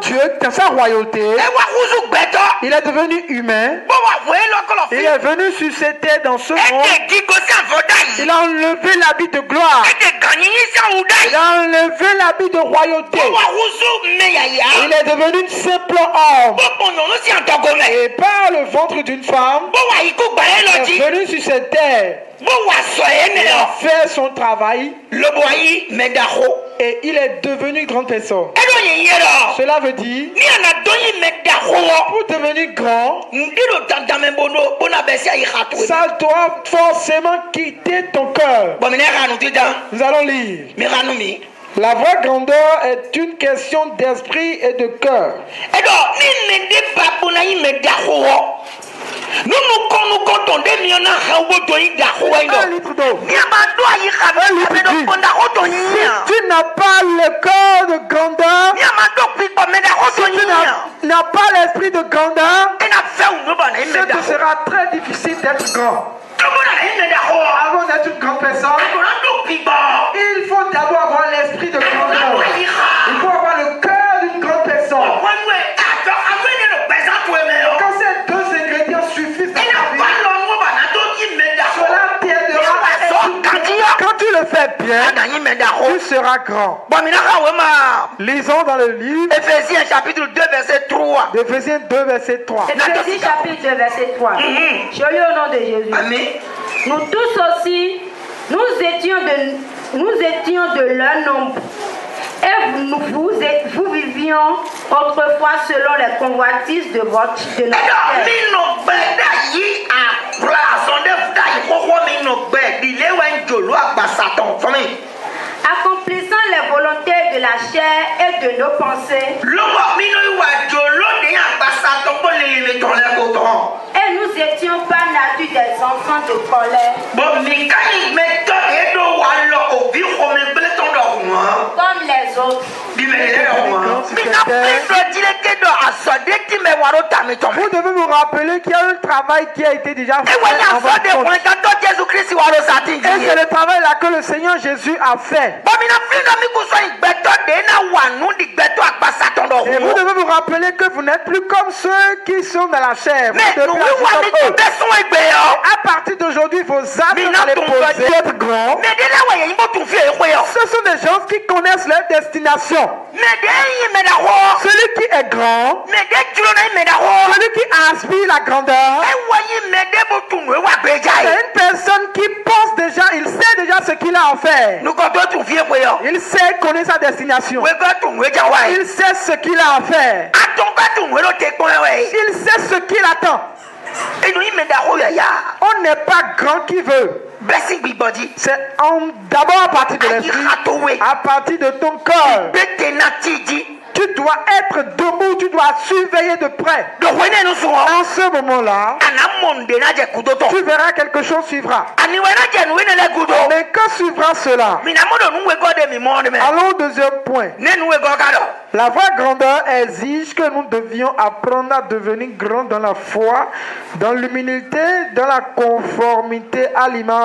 Dieu, dans sa royauté, il est devenu humain. Il est venu sur cette terre dans ce monde. Il a enlevé l'habit de gloire. Il a enlevé l'habit de royauté. Il est devenu un simple homme. Et par le ventre d'une femme, il est venu sur cette terre. Il a fait son travail. Et il est devenu une grande personne. Cela veut dire, pour devenir grand, ça doit forcément quitter ton cœur. Nous allons lire. La vraie grandeur est une question d'esprit et de cœur. Nous Un litre d'eau. Si tu n'as pas le cœur de grandeur, si tu n'as pas l'esprit de grandeur, ce te sera très difficile d'être grand. Avant d'être une grande personne, il faut d'abord avoir l'esprit de grandeur. Il faut avoir le cœur d'une grande personne. Quand ces deux ingrédients suffisent, cela t'aidera à être. Quand tu le fais bien, tu seras grand. Lisons dans le livre Éphésiens chapitre 2 verset 3. d'Éphésiens 2 verset 3. Éphésiens chapitre 2 verset 3. Je lis au nom de Jésus. Amen. Nous tous aussi, nous étions de leur nombre. Et vous vivions autrefois selon les convoitises de notre chair. Accomplissant les volontés de la chair et de nos pensées. Et nous étions par nature des enfants de colère. Comme les autres. Vous devez vous rappeler qu'il y a un travail qui a été déjà fait. Et c'est le travail là que le Seigneur Jésus a fait. Et vous devez vous rappeler que vous n'êtes plus comme ceux qui sont dans la chair. Vous devez agir comme eux. À partir d'aujourd'hui, vos âmes allez poser être grand. Ce sont des gens qui connaissent leur destination. Celui qui est grand, celui qui aspire la grandeur, c'est une personne qui pense déjà, il sait déjà ce qu'il a à faire. Il sait connaître sa destination. Il sait ce qu'il a à faire. Il sait ce qu'il attend. On n'est pas grand qui veut. C'est d'abord à partir de l'esprit, à partir de ton corps. Tu dois être debout, tu dois surveiller de près. En ce moment-là, tu verras quelque chose suivra. Mais que suivra cela? Allons au deuxième point. La vraie grandeur exige que nous devions apprendre à devenir grands dans la foi, dans l'humilité, dans la conformité à l'image